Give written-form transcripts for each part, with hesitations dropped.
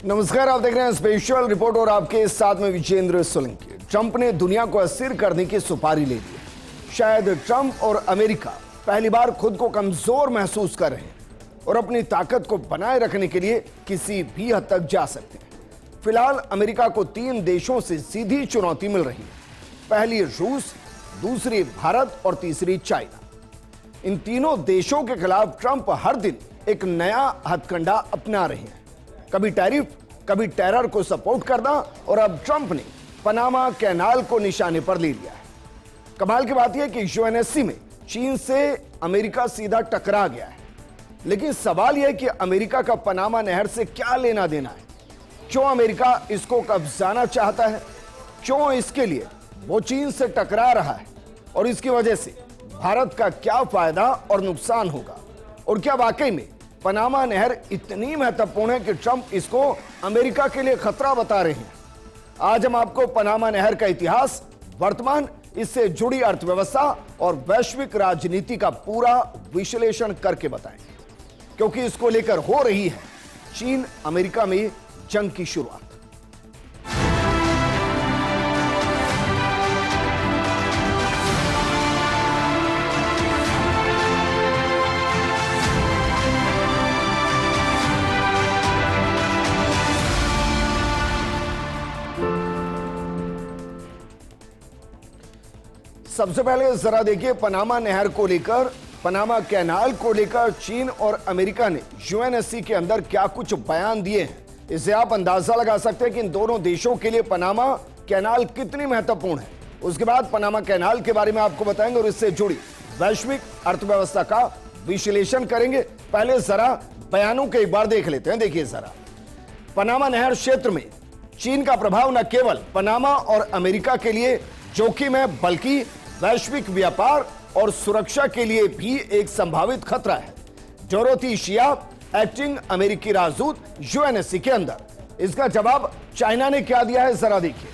नमस्कार, आप देख रहे हैं स्पेशल रिपोर्ट और आपके साथ में विजेंद्र सोलंकी। ट्रंप ने दुनिया को अस्थिर करने की सुपारी ले ली। शायद ट्रंप और अमेरिका पहली बार खुद को कमजोर महसूस कर रहे हैं और अपनी ताकत को बनाए रखने के लिए किसी भी हद तक जा सकते हैं। फिलहाल अमेरिका को 3 देशों से सीधी चुनौती मिल रही है। पहली रूस, दूसरी भारत और तीसरी चाइना। इन तीनों देशों के खिलाफ ट्रंप हर दिन एक नया हथकंडा अपना रहे हैं। कभी टैरिफ, कभी टेरर को सपोर्ट करना, और अब ट्रंप ने पनामा कैनाल को निशाने पर ले लिया है। कमाल की बात यह कि यूएनएससी में चीन से अमेरिका सीधा टकरा गया है, लेकिन सवाल यह कि अमेरिका का पनामा नहर से क्या लेना देना है। क्यों अमेरिका इसको कब्जाना चाहता है, क्यों इसके लिए वो चीन से टकरा रहा है, और इसकी वजह से भारत का क्या फायदा और नुकसान होगा, और क्या वाकई में पनामा नहर इतनी महत्वपूर्ण है कि ट्रंप इसको अमेरिका के लिए खतरा बता रहे हैं। आज हम आपको पनामा नहर का इतिहास, वर्तमान, इससे जुड़ी अर्थव्यवस्था और वैश्विक राजनीति का पूरा विश्लेषण करके बताएंगे, क्योंकि इसको लेकर हो रही है चीन अमेरिका में जंग की शुरुआत। सबसे पहले जरा देखिए पनामा नहर को लेकर, पनामा कैनाल को लेकर चीन और अमेरिका ने यूएनएससी के अंदर क्या कुछ बयान दिए हैं। इससे आप अंदाजा लगा सकते हैं कि इन दोनों देशों के लिए पनामा कैनाल कितनी महत्वपूर्ण है। उसके बाद पनामा कैनाल के बारे में आपको बताएंगे और इससे जुड़ी वैश्विक अर्थव्यवस्था का विश्लेषण करेंगे। पहले जरा बयानों को एक बार देख लेते हैं। देखिए जरा, पनामा नहर क्षेत्र में चीन का प्रभाव न केवल पनामा और अमेरिका के लिए जोखिम है, बल्कि वैश्विक व्यापार और सुरक्षा के लिए भी एक संभावित खतरा है। डोरोथी शिया, एक्टिंग अमेरिकी राजदूत यूएनएससी के अंदर। इसका जवाब चाइना ने क्या दिया है, जरा देखिए।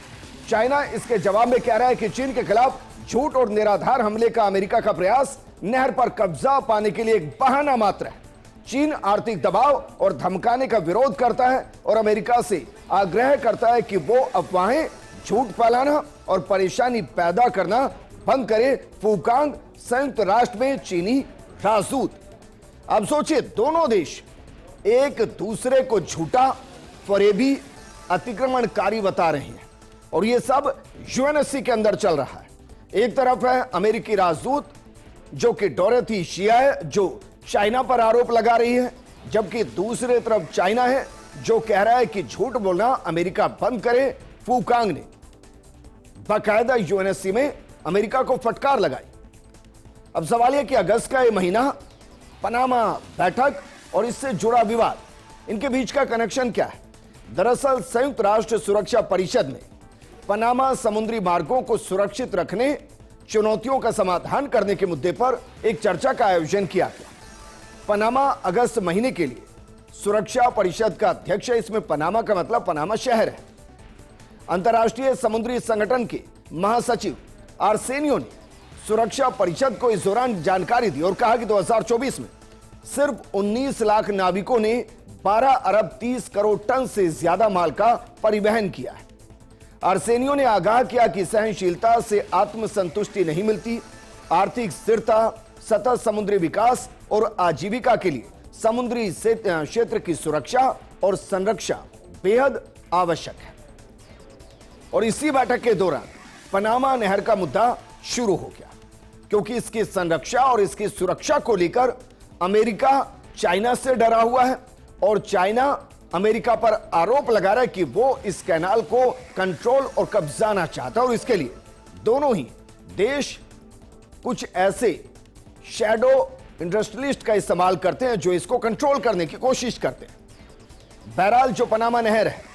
चाइना इसके जवाब में कह रहा है कि चीन के खिलाफ झूठ और निराधार हमले का अमेरिका का प्रयास नहर पर कब्जा पाने के लिए एक बहाना मात्र है। चीन आर्थिक दबाव और धमकाने का विरोध करता है और अमेरिका से आग्रह करता है कि वो अफवाहें, झूठ फैलाना और परेशानी पैदा करना बंद करे। फूकांग संयुक्त राष्ट्र में चीनी राजदूत। अब सोचिए, दोनों देश एक दूसरे को झूठा, फरेबी, अतिक्रमणकारी बता रहे हैं, और यह सब यूएनएससी के अंदर चल रहा है। एक तरफ है अमेरिकी राजदूत जो कि डोरोथी शिया है, जो चाइना पर आरोप लगा रही है, जबकि दूसरी तरफ चाइना है जो कह रहा है कि झूठ बोलना अमेरिका बंद करे। फूकांग ने बाकायदा यूएनएससी में अमेरिका को फटकार लगाई। अब सवाल यह कि अगस्त का यह महीना, पनामा बैठक और इससे जुड़ा विवाद, इनके बीच का कनेक्शन क्या है। दरअसल संयुक्त राष्ट्र सुरक्षा परिषद में पनामा समुद्री मार्गों को सुरक्षित रखने, चुनौतियों का समाधान करने के मुद्दे पर एक चर्चा का आयोजन किया गया। पनामा अगस्त महीने के लिए सुरक्षा परिषद का अध्यक्ष है। इसमें पनामा का मतलब पनामा शहर है। अंतर्राष्ट्रीय समुद्री संगठन के महासचिव आर्सेनियो ने सुरक्षा परिषद को इस दौरान जानकारी दी और कहा कि 2024 में सिर्फ 19 लाख नाविकों ने 12 अरब 30 करोड़ टन से ज्यादा माल का परिवहन किया है। आर्सेनियो ने आगाह किया कि सहनशीलता से आत्मसंतुष्टि नहीं मिलती। आर्थिक स्थिरता, सतत समुद्री विकास और आजीविका के लिए समुद्री क्षेत्र की सुरक्षा और संरक्षा बेहद आवश्यक है। और इसी बैठक के दौरान पनामा नहर का मुद्दा शुरू हो गया, क्योंकि इसकी संरक्षा और इसकी सुरक्षा को लेकर अमेरिका चाइना से डरा हुआ है, और चाइना अमेरिका पर आरोप लगा रहा है कि वो इस कैनाल को कंट्रोल और कब्जाना चाहता है। और इसके लिए दोनों ही देश कुछ ऐसे शैडो इंडस्ट्रियलिस्ट का इस्तेमाल करते हैं जो इसको कंट्रोल करने की कोशिश करते हैं। बहरहाल, जो पनामा नहर है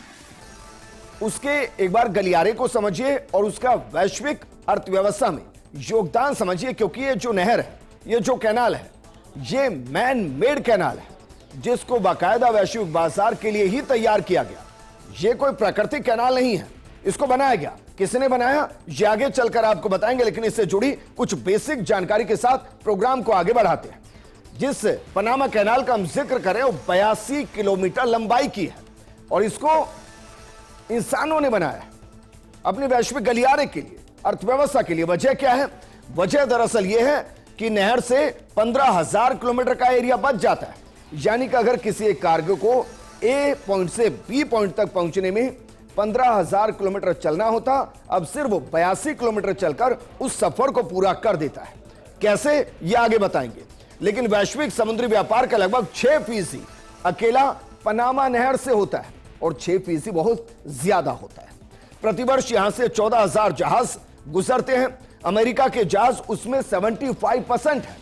उसके एक बार गलियारे को समझिए और उसका वैश्विक अर्थव्यवस्था में योगदान समझिए, क्योंकि ये जो नहर है, ये जो कैनाल है, ये मैन मेड कैनाल है, जिसको बाकायदा वैश्विक बाजार के लिए ही तैयार किया गया। ये कोई प्राकृतिक कैनाल नहीं है, इसको बनाया गया। किसने बनाया ये आगे चलकर आपको बताएंगे, लेकिन इससे जुड़ी कुछ बेसिक जानकारी के साथ प्रोग्राम को आगे बढ़ाते हैं। जिस पनामा कैनाल का हम जिक्र करें वो 82 किलोमीटर लंबाई की है। और इसको इंसानों ने बनाया है अपने वैश्विक गलियारे के लिए, अर्थव्यवस्था के लिए। वजह क्या है? वजह दरअसल यह है कि नहर से 15,000 किलोमीटर का एरिया बच जाता है। यानी कि अगर किसी एक कार्गो को ए पॉइंट से बी पॉइंट तक पहुंचने में 15,000 किलोमीटर चलना होता, अब सिर्फ वो 82 किलोमीटर चलकर उस सफर को पूरा कर देता है। कैसे, ये आगे बताएंगे। लेकिन वैश्विक समुद्री व्यापार का लगभग 6% अकेला पनामा नहर से होता है और 6% बहुत ज्यादा होता है। प्रतिवर्ष यहां से 14,000 जहाज गुजरते हैं। अमेरिका के जहाज उसमें 75% है।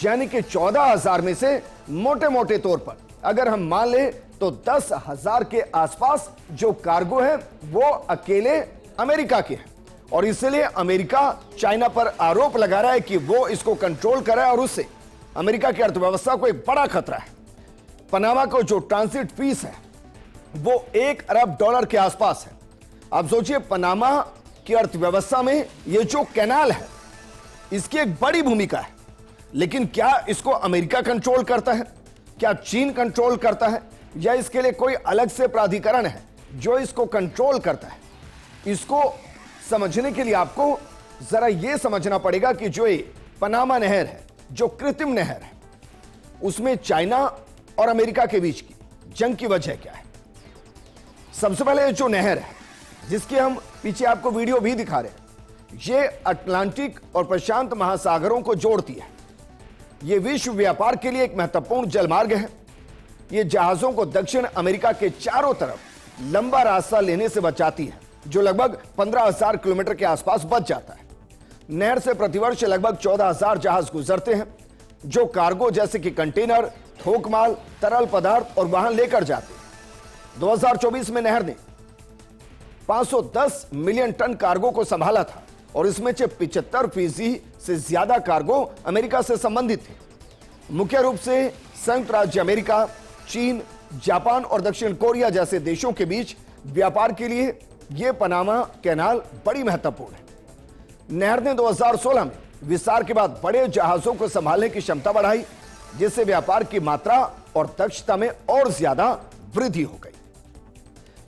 यानी कि 14,000 में से मोटे मोटे तौर पर अगर हम मान ले तो 10,000 के आसपास जो कार्गो है वो अकेले अमेरिका के हैं। और इसलिए अमेरिका चाइना पर आरोप लगा रहा है कि वो इसको कंट्रोल कर रहा है और उससे अमेरिका की अर्थव्यवस्था को एक बड़ा खतरा है। पनामा को जो ट्रांजिट फीस है वो $1 अरब के आसपास है। आप सोचिए, पनामा की अर्थव्यवस्था में ये जो कैनाल है इसकी एक बड़ी भूमिका है। लेकिन क्या इसको अमेरिका कंट्रोल करता है? क्या चीन कंट्रोल करता है? या इसके लिए कोई अलग से प्राधिकरण है जो इसको कंट्रोल करता है? इसको समझने के लिए आपको जरा यह समझना पड़ेगा कि जो ये पनामा नहर है, जो कृत्रिम नहर है, उसमें चाइना और अमेरिका के बीच की जंग की वजह क्या है। सबसे पहले जो नहर है जिसकी हम पीछे आपको वीडियो भी दिखा रहे हैं, ये अटलांटिक और प्रशांत महासागरों को जोड़ती है। ये विश्व व्यापार के लिए एक महत्वपूर्ण जलमार्ग है। ये जहाजों को दक्षिण अमेरिका के चारों तरफ लंबा रास्ता लेने से बचाती है, जो लगभग 15,000 किलोमीटर के आसपास बच जाता है। नहर से प्रतिवर्ष लगभग 14,000 जहाज गुजरते हैं जो कार्गो जैसे कि कंटेनर, थोक माल, तरल पदार्थ और वाहन लेकर जाते हैं। 2024 में नहर ने 510 मिलियन टन कार्गो को संभाला था और इसमें से 75% से ज्यादा कार्गो अमेरिका से संबंधित थे। मुख्य रूप से संयुक्त राज्य अमेरिका, चीन, जापान और दक्षिण कोरिया जैसे देशों के बीच व्यापार के लिए यह पनामा कैनाल बड़ी महत्वपूर्ण है। नहर ने 2016 में विस्तार के बाद बड़े जहाजों को संभालने की क्षमता बढ़ाई, जिससे व्यापार की मात्रा और दक्षता में और ज्यादा वृद्धि हो गई।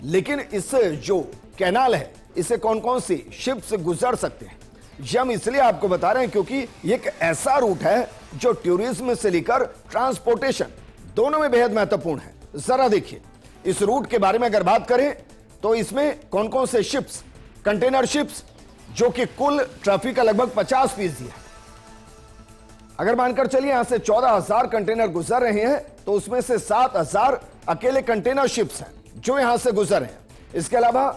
लेकिन इससे जो कैनाल है, इसे कौन कौन सी शिप्स गुजर सकते हैं, ये हम इसलिए आपको बता रहे हैं क्योंकि ये एक ऐसा रूट है जो टूरिज्म से लेकर ट्रांसपोर्टेशन दोनों में बेहद महत्वपूर्ण है। जरा देखिए, इस रूट के बारे में अगर बात करें तो इसमें कौन कौन से शिप्स, कंटेनर शिप्स जो कि कुल ट्रैफिक का लगभग 50% है। अगर मानकर चलिए यहां से 14,000 कंटेनर गुजर रहे हैं तो उसमें से 7,000 अकेले कंटेनर शिप्स हैं जो यहां से गुजर रहे हैं। इसके अलावा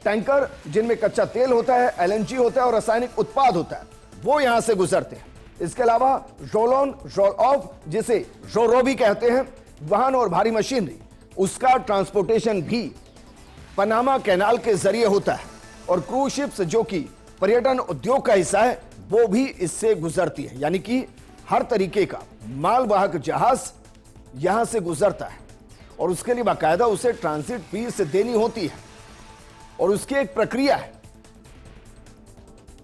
टैंकर जिनमें कच्चा तेल होता है, एलएनजी होता है और रासायनिक उत्पाद होता है, वो यहां से गुजरते हैं। इसके अलावा रोल ऑन रोल ऑफ, जिसे रोरो भी कहते हैं, वाहन और भारी मशीनरी, उसका ट्रांसपोर्टेशन भी पनामा कैनाल के जरिए होता है। और क्रूज शिप्स जो कि पर्यटन उद्योग का हिस्सा है वो भी इससे गुजरती है। यानी कि हर तरीके का मालवाहक जहाज यहां से गुजरता है और उसके लिए बाकायदा उसे ट्रांजिट फीस देनी होती है और उसकी एक प्रक्रिया है।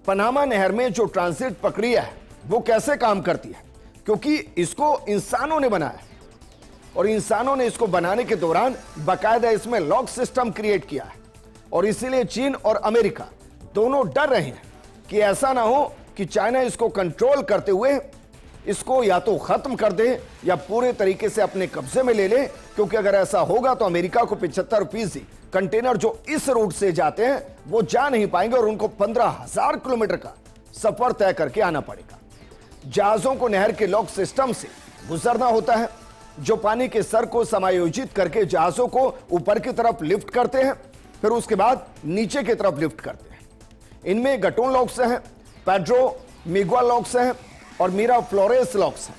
पनामा नहर में जो ट्रांजिट प्रक्रिया है वो कैसे काम करती है, क्योंकि इसको इंसानों ने बनाया है और इंसानों ने इसको बनाने के दौरान बाकायदा इसमें लॉक सिस्टम क्रिएट किया है। और इसीलिए चीन और अमेरिका दोनों डर रहे हैं कि ऐसा ना हो कि चाइना इसको कंट्रोल करते हुए इसको या तो खत्म कर दे या पूरे तरीके से अपने कब्जे में ले ले, क्योंकि अगर ऐसा होगा तो अमेरिका को 75% कंटेनर जो इस रूट से जाते हैं वो जा नहीं पाएंगे और उनको 15,000 किलोमीटर का सफर तय करके आना पड़ेगा। जहाजों को नहर के लॉक सिस्टम से गुजरना होता है जो पानी के स्तर को समायोजित करके जहाजों को ऊपर की तरफ लिफ्ट करते हैं, फिर उसके बाद नीचे की तरफ लिफ्ट करते हैं। इनमें गटोन लॉक्स हैं, पेड्रो मिगुआ लॉक्स हैं और मीरा फ्लोरेस लॉक्स हैं।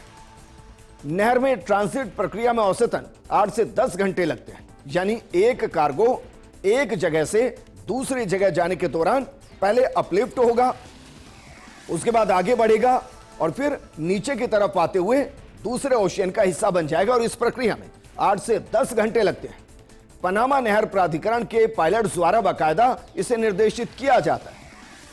नहर में ट्रांजिट प्रक्रिया में औसतन 8 से 10 घंटे लगते हैं। यानी एक कार्गो एक जगह से दूसरी जगह जाने के दौरान पहले अपलिफ्ट होगा, उसके बाद आगे बढ़ेगा और फिर नीचे की तरफ आते हुए दूसरे ओशियन का हिस्सा बन जाएगा। और इस प्रक्रिया में 8 से 10 घंटे लगते हैं। पनामा नहर प्राधिकरण के पायलट द्वारा बाकायदा इसे निर्देशित किया जाता है।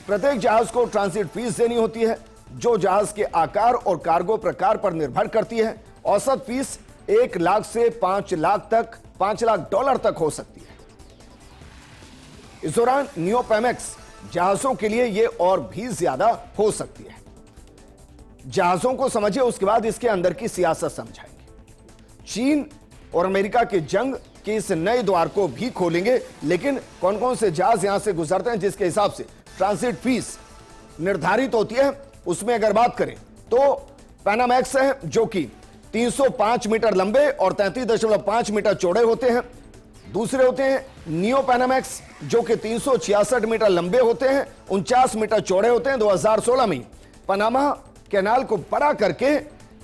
प्रत्येक जहाज को ट्रांजिट फीस देनी होती है जो जहाज के आकार और कार्गो प्रकार पर निर्भर करती है। औसत फीस 1 लाख से 5 लाख तक 5 लाख डॉलर तक हो सकती है। इस दौरान नियोपेमेक्स जहाजों के लिए यह और भी ज्यादा हो सकती है। जहाजों को समझिए, उसके बाद इसके अंदर की सियासत समझाएंगे। चीन और अमेरिका की जंग के इस नए द्वार को भी खोलेंगे, लेकिन कौन कौन से जहाज यहां से गुजरते हैं जिसके हिसाब से ट्रांजिट फीस निर्धारित होती है, उसमें अगर बात करें तो पैनामैक्स है जो कि 305 मीटर लंबे और 33.5 मीटर चौड़े होते हैं। दूसरे होते हैं नियो पैनामैक्स जो कि 366 मीटर लंबे होते हैं, 49 मीटर चौड़े होते हैं। 2016 में पनामा कैनाल को बड़ा करके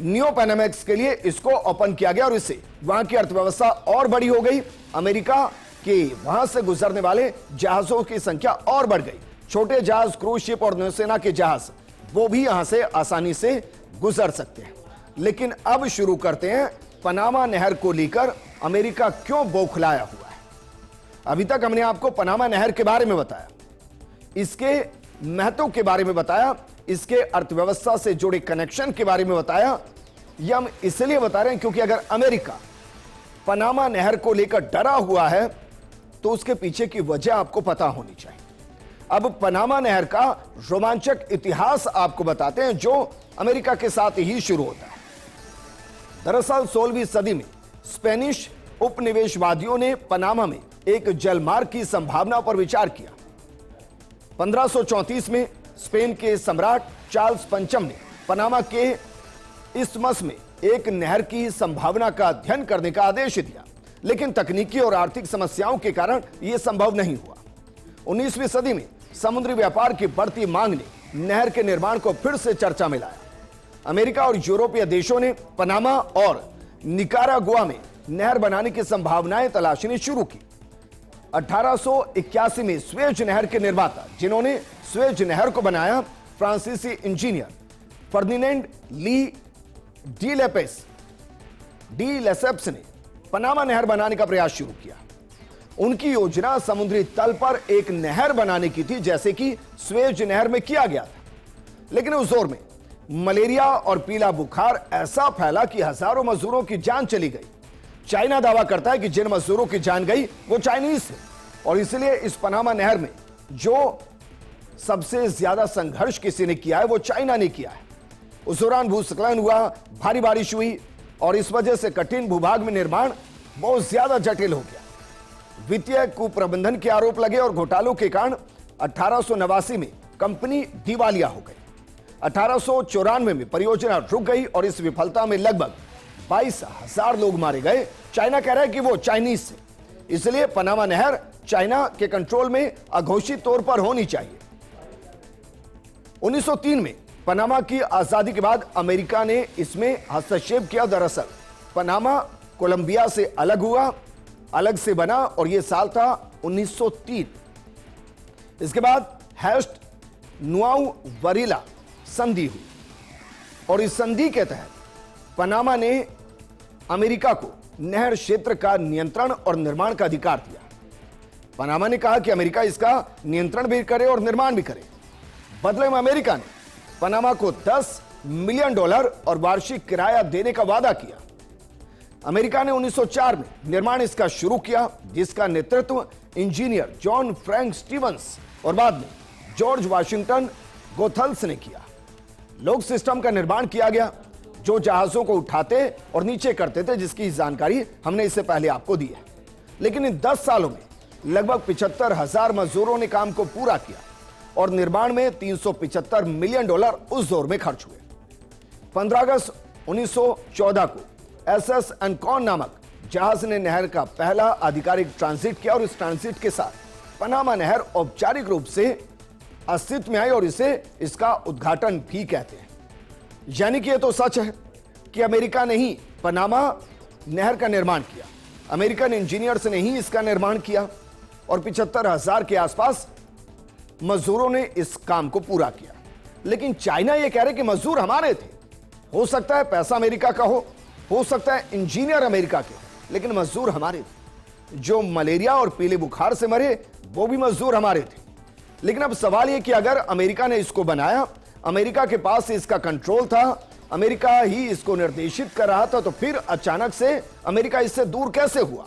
नियो पैनामैक्स के लिए इसको ओपन किया गया और इससे वहां की अर्थव्यवस्था और बड़ी हो गई। अमेरिका के वहां से गुजरने वाले जहाजों की संख्या और बढ़ गई। छोटे जहाज, क्रूज शिप और नौसेना के जहाज वो भी यहां से आसानी से गुजर सकते हैं। लेकिन अब शुरू करते हैं पनामा नहर को लेकर अमेरिका क्यों बौखलाया हुआ है। अभी तक हमने आपको पनामा नहर के बारे में बताया, इसके महत्व के बारे में बताया, इसके अर्थव्यवस्था से जुड़े कनेक्शन के बारे में बताया। यह हम इसलिए बता रहे हैं क्योंकि अगर अमेरिका पनामा नहर को लेकर डरा हुआ है तो उसके पीछे की वजह आपको पता होनी चाहिए। अब पनामा नहर का रोमांचक इतिहास आपको बताते हैं जो अमेरिका के साथ ही शुरू होता है। दरअसल 16वीं सदी में स्पेनिश उपनिवेशवादियों ने पनामा में एक जलमार्ग की संभावना पर विचार किया। 1534 में स्पेन के सम्राट चार्ल्स पंचम ने पनामा के इस्थमस में एक नहर की संभावना का अध्ययन करने का आदेश दिया, लेकिन तकनीकी और आर्थिक समस्याओं के कारण यह संभव नहीं हुआ। 19वीं सदी में समुद्री व्यापार की बढ़ती मांग ने नहर के निर्माण को फिर से चर्चा में लाया। अमेरिका और यूरोपीय देशों ने पनामा और निकारागुआ में नहर बनाने की संभावनाएं तलाशनी शुरू की। 1881 में स्वेज नहर के निर्माता जिन्होंने स्वेज नहर को बनाया, फ्रांसीसी इंजीनियर फर्डिनेंड ली डी लेसेप्स ने पनामा नहर बनाने का प्रयास शुरू किया। उनकी योजना समुद्री तल पर एक नहर बनाने की थी, जैसे कि स्वेज नहर में किया गया था। लेकिन उस दौर में मलेरिया और पीला बुखार ऐसा फैला कि हजारों मजदूरों की जान चली गई। चाइना दावा करता है कि जिन मजदूरों की जान गई वो चाइनीज थे और इसलिए इस पनामा नहर में जो सबसे ज्यादा संघर्ष किसी ने किया है वो चाइना ने किया है। उस दौरान भूस्खलन हुआ, भारी बारिश हुई और इस वजह से कठिन भूभाग में निर्माण बहुत ज्यादा जटिल हो गया। वित्तीय कुप्रबंधन के आरोप लगे और घोटालों के कारण 1889 में कंपनी दिवालिया हो गई। 1894 में परियोजना रुक गई और इस विफलता में लगभग 22,000 लोग मारे गए। चाइना कह रहा है कि वो चाइनीज से, इसलिए पनामा नहर चाइना के कंट्रोल में अघोषित तौर पर होनी चाहिए। 1903 में पनामा की आजादी के बाद अमेरिका ने इसमें हस्तक्षेप किया। दरअसल पनामा कोलंबिया से अलग हुआ, अलग से बना और यह साल था 1903। इसके बाद हेस्ट नुआउ वरीला संधि हुई और इस संधि के तहत पनामा ने अमेरिका को नहर क्षेत्र का नियंत्रण और निर्माण का अधिकार दिया। पनामा ने कहा कि अमेरिका इसका नियंत्रण भी करे और निर्माण भी करे। बदले में अमेरिका ने पनामा को $10 मिलियन और वार्षिक किराया देने का वादा किया। अमेरिका ने 1904 में निर्माण इसका शुरू किया, जिसका नेतृत्व इंजीनियर जॉन फ्रैंक स्टीवंस और बाद में जॉर्ज वाशिंगटन गोथल्स ने किया। लोक सिस्टम का निर्माण किया गया जो जहाजों को उठाते और नीचे करते थे, जिसकी जानकारी हमने इससे पहले आपको दी है। लेकिन इन 10 सालों में लगभग 75,000 मजदूरों ने काम को पूरा किया और निर्माण में $375 मिलियन उस दौर में खर्च हुए। 15 अगस्त 1914 को SS एनकॉन नामक जहाज ने नहर का पहला आधिकारिक ट्रांजिट किया और इस ट्रांजिट के साथ पनामा नहर औपचारिक रूप से अस्तित्व में आई और इसे इसका उद्घाटन भी कहते हैं। यानी कि यह तो सच है कि अमेरिका ने ही पनामा नहर का निर्माण किया, अमेरिकन इंजीनियर्स ने ही इसका निर्माण किया और 75,000 के आसपास मजदूरों ने इस काम को पूरा किया। लेकिन चाइना यह कह रहे कि मजदूर हमारे थे। हो सकता है पैसा अमेरिका का हो सकता है इंजीनियर अमेरिका के, लेकिन मजदूर हमारे थे। जो मलेरिया और पीले बुखार से मरे वो भी मजदूर हमारे थे। लेकिन अब सवाल यह कि अगर अमेरिका ने इसको बनाया, अमेरिका के पास इसका कंट्रोल था, अमेरिका ही इसको निर्देशित कर रहा था, तो फिर अचानक से अमेरिका इससे दूर कैसे हुआ?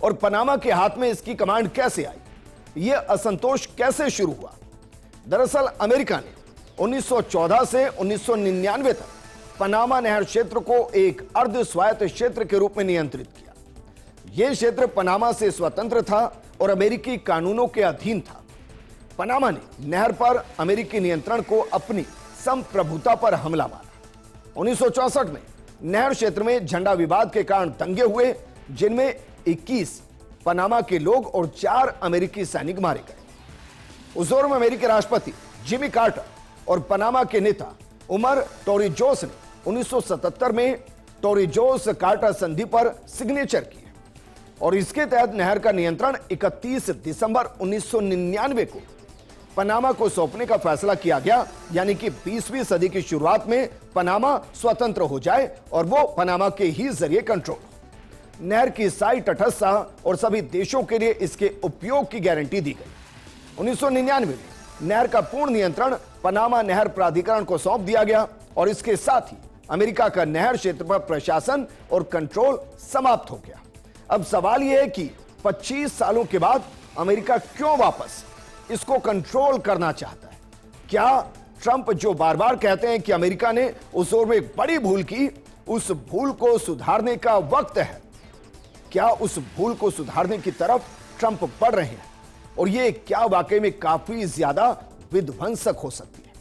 और पनामा के हाथ में इसकी कमांड कैसे आई, यह असंतोष कैसे शुरू हुआ। दरअसल अमेरिका ने 1914 से 1999 तक पनामा नहर क्षेत्र को एक अर्ध स्वायत्त क्षेत्र के रूप में नियंत्रित किया। यह क्षेत्र पनामा से स्वतंत्र था और अमेरिकी कानूनों के अधीन था। पनामा ने नहर पर अमेरिकी नियंत्रण को अपनी संप्रभुता पर हमला माना। 1964 में नहर क्षेत्र में झंडा विवाद के कारण दंगे हुए, जिनमें 21 पनामा के लोग और 4 अमेरिकी सैनिक मारे गए। उस दौर में अमेरिकी राष्ट्रपति जिमी कार्टर और पनामा के नेता उमर टोरिजोस ने 1977 में टोरिजोस कार्टर संधि पर सिग्नेचर किए और इसके तहत नहर का नियंत्रण 31 दिसंबर 1999 को पनामा को सौंपने का फैसला किया गया, यानी कि 20वीं सदी की शुरुआत में पनामा स्वतंत्र हो जाए और वो पनामा के ही जरिए कंट्रोल हो। नहर की साई तटस्थता और सभी देशों के लिए इसके उपयोग की गारंटी दी गई। 1999 में नहर का पूर्ण नियंत्रण पनामा नहर प्राधिकरण को सौंप दिया गया और इसके साथ ही अमेरिका का नहर क्षेत्र पर प्रशासन और कंट्रोल समाप्त हो गया। अब सवाल यह है कि 25 सालों के बाद अमेरिका क्यों वापस इसको कंट्रोल करना चाहता है। क्या ट्रंप जो बार बार कहते हैं कि अमेरिका ने उस दौर में एक बड़ी भूल की, उस भूल को सुधारने का वक्त है? क्या उस भूल को सुधारने की तरफ ट्रंप बढ़ रहे हैं और ये क्या वाकई में काफी ज्यादा विध्वंसक हो सकती है?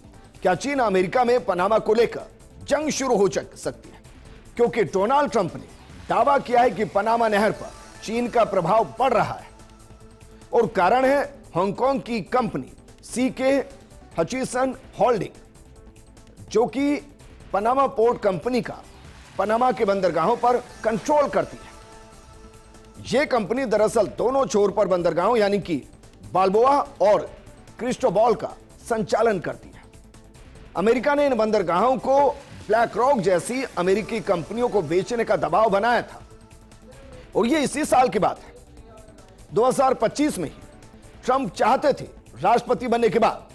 क्या चीन अमेरिका में पनामा को लेकर जंग शुरू हो सकती है? क्योंकि डोनाल्ड ट्रंप ने दावा किया है कि पनामा नहर पर चीन का प्रभाव बढ़ रहा है और कारण है हांगकांग की कंपनी सीके हचिसन होल्डिंग, जो कि पनामा पोर्ट कंपनी का पनामा के बंदरगाहों पर कंट्रोल करती है। यह कंपनी दरअसल दोनों छोर पर बंदरगाहों यानी कि बाल्बोआ और क्रिस्टोबॉल का संचालन करती है। अमेरिका ने इन बंदरगाहों को ब्लैक रॉक जैसी अमेरिकी कंपनियों को बेचने का दबाव बनाया था और यह इसी साल की बात है। 2025 में ही ट्रंप चाहते थे राष्ट्रपति बनने के बाद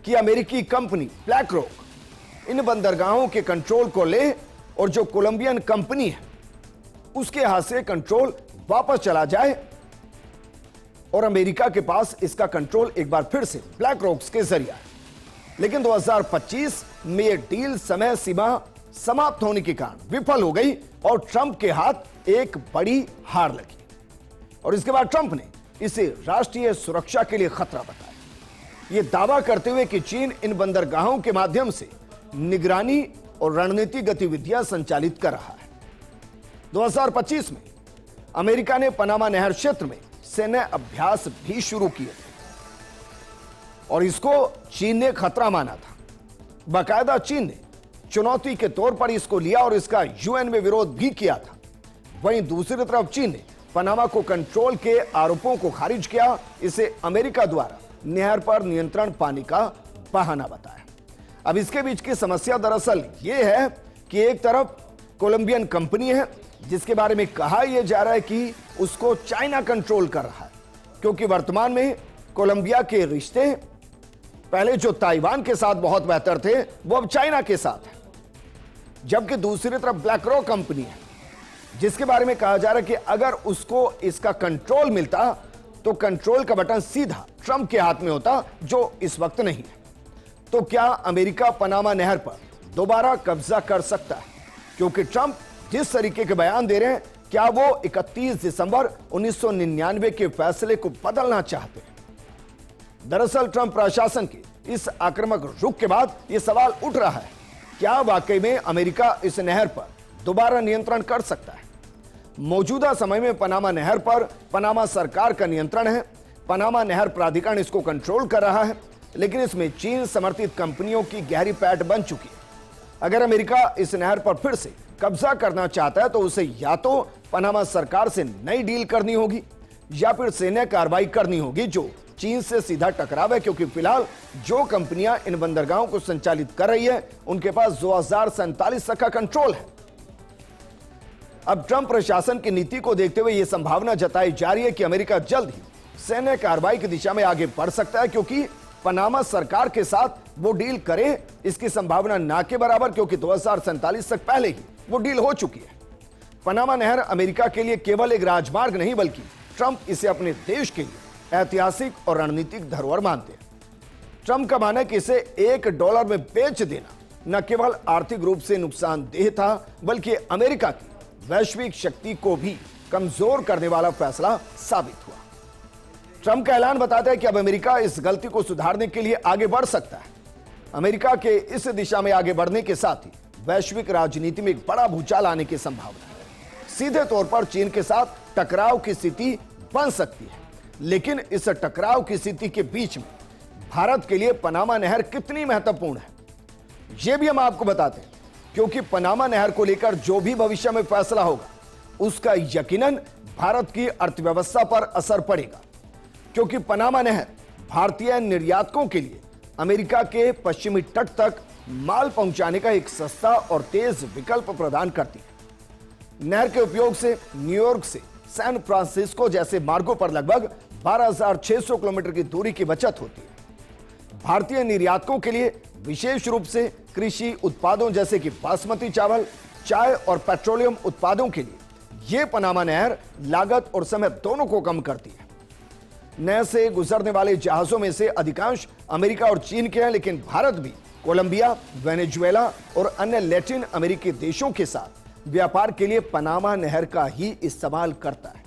कि अमेरिकी कंपनी ब्लैक रॉक इन बंदरगाहों के कंट्रोल को ले और जो कोलंबियन कंपनी है उसके हाथ से कंट्रोल वापस चला जाए और अमेरिका के पास इसका कंट्रोल एक बार फिर से ब्लैक रॉक्स के जरिए आए। लेकिन 2025 में यह डील समय सीमा समाप्त होने के कारण विफल हो गई और ट्रंप के हाथ एक बड़ी हार लगी और इसके बाद ट्रंप ने इसे राष्ट्रीय सुरक्षा के लिए खतरा बताया, यह दावा करते हुए कि चीन इन बंदरगाहों के माध्यम से निगरानी और रणनीतिक गतिविधियां संचालित कर रहा है। 2025 में अमेरिका ने पनामा नहर क्षेत्र में सैन्य अभ्यास भी शुरू किए थे और इसको चीन ने खतरा माना था। बाकायदा चीन ने चुनौती के तौर पर इसको लिया और इसका यूएन में विरोध भी किया था। वहीं दूसरी तरफ चीन ने पनामा को कंट्रोल के आरोपों को खारिज किया, इसे अमेरिका द्वारा नहर पर नियंत्रण पाने का बहाना बताया। अब इसके बीच की समस्या दरअसल यह है कि एक तरफ कोलंबियन कंपनी है जिसके बारे में कहा यह जा रहा है कि उसको चाइना कंट्रोल कर रहा है, क्योंकि वर्तमान में कोलंबिया के रिश्ते पहले जो ताइवान के साथ बहुत बेहतर थे वो अब चाइना के साथ है। जबकि दूसरी तरफ ब्लैक रॉक कंपनी है जिसके बारे में कहा जा रहा है कि अगर उसको इसका कंट्रोल मिलता तो कंट्रोल का बटन सीधा ट्रंप के हाथ में होता, जो इस वक्त नहीं है। तो क्या अमेरिका पनामा नहर पर दोबारा कब्जा कर सकता है? क्योंकि ट्रंप जिस तरीके के बयान दे रहे हैं, क्या वो 31 दिसंबर 1999 के फैसले को बदलना चाहते हैं? दरअसल ट्रंप प्रशासन के इस आक्रामक रुख के बाद यह सवाल उठ रहा है, क्या वाकई में अमेरिका इस नहर पर दोबारा नियंत्रण कर सकता है? मौजूदा समय में पनामा नहर पर पनामा सरकार का नियंत्रण है, पनामा नहर प्राधिकरण इसको कंट्रोल कर रहा है, लेकिन इसमें चीन समर्थित कंपनियों की गहरी पैठ बन चुकी है। अगर अमेरिका इस नहर पर फिर से कब्जा करना चाहता है तो उसे या तो पनामा सरकार से नई डील करनी होगी या फिर सैन्य कार्रवाई करनी होगी जो चीन से सीधा टकराव है, क्योंकि फिलहाल जो कंपनियां इन बंदरगाहों को संचालित कर रही है उनके पास 2047 तक का कंट्रोल है। अब ट्रंप प्रशासन की नीति को देखते हुए यह संभावना जताई जा रही है कि अमेरिका जल्द ही सैन्य कार्रवाई की दिशा में आगे बढ़ सकता है, क्योंकि पनामा सरकार के साथ वो डील करे इसकी संभावना ना के बराबर, क्योंकि 2047 तक पहले ही वो डील हो चुकी है। पनामा नहर अमेरिका के लिए केवल एक राजमार्ग नहीं बल्कि ट्रंप इसे अपने देश के लिए ऐतिहासिक और रणनीतिक धरोहर मानते हैं। ट्रंप का मानना है कि इसे $1 में बेच देना न केवल आर्थिक रूप से नुकसानदेह था, बल्कि अमेरिका की वैश्विक शक्ति को भी कमजोर करने वाला फैसला साबित हुआ। ट्रंप का ऐलान बताता है कि अब अमेरिका इस गलती को सुधारने के लिए आगे बढ़ सकता है। अमेरिका के इस दिशा में आगे बढ़ने के साथ ही वैश्विक राजनीति में एक बड़ा भूचाल आने की संभावना है। सीधे तौर पर चीन के साथ टकराव की स्थिति बन सकती है, लेकिन इस टकराव की स्थिति के बीच में भारत के लिए पनामा नहर कितनी महत्वपूर्ण है, यह भी हम आपको बताते हैं, क्योंकि पनामा नहर को लेकर जो भी भविष्य में फैसला होगा उसका यकीनन भारत की अर्थव्यवस्था पर असर पड़ेगा, क्योंकि पनामा नहर भारतीय निर्यातकों के लिए अमेरिका के पश्चिमी तट तक माल पहुंचाने का एक सस्ता और तेज विकल्प प्रदान करती है। नहर के उपयोग से न्यूयॉर्क से सैन फ्रांसिस्को जैसे मार्गों पर लगभग 12,600 किलोमीटर की दूरी की बचत होती है। भारतीय निर्यातकों के लिए विशेष रूप से कृषि उत्पादों जैसे कि बासमती चावल, चाय और पेट्रोलियम उत्पादों के लिए यह पनामा नहर लागत और समय दोनों को कम करती है। नहर से गुजरने वाले जहाजों में से अधिकांश अमेरिका और चीन के हैं, लेकिन भारत भी कोलंबिया, वेनेजुएला और अन्य लैटिन अमेरिकी देशों के साथ व्यापार के लिए पनामा नहर का ही इस्तेमाल करता है।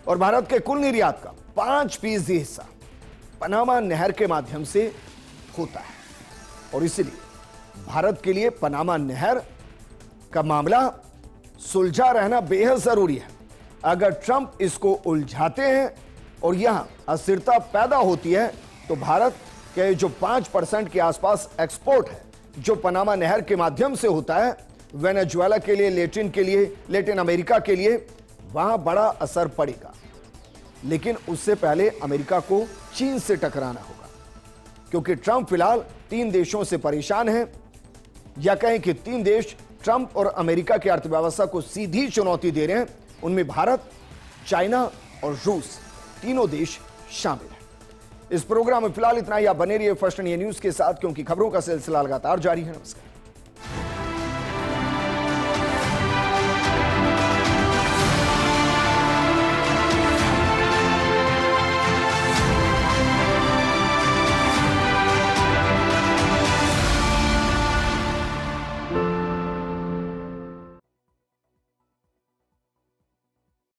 और भारत के कुल निर्यात का 5% हिस्सा पनामा नहर के माध्यम से होता है। और इसलिए भारत के लिए पनामा नहर का मामला सुलझा रहना बेहद जरूरी है। अगर ट्रंप इसको उलझाते हैं और यहां अस्थिरता पैदा होती है, तो भारत के जो 5% के आसपास एक्सपोर्ट है जो पनामा नहर के माध्यम से होता है वेनेजुएला के लिए, लेटिन अमेरिका के लिए, वहां बड़ा असर पड़ेगा। लेकिन उससे पहले अमेरिका को चीन से टकराना होगा, क्योंकि ट्रंप फिलहाल 3 देशों से परेशान है, या कहें कि 3 देश ट्रंप और अमेरिका की अर्थव्यवस्था को सीधी चुनौती दे रहे हैं। उनमें भारत, चाइना और रूस तीनों देश शामिल हैं। इस प्रोग्राम में फिलहाल इतना ही। आप बने रहिए फर्स्ट इंडिया न्यूज के साथ, क्योंकि खबरों का सिलसिला लगातार जारी है। नमस्कार।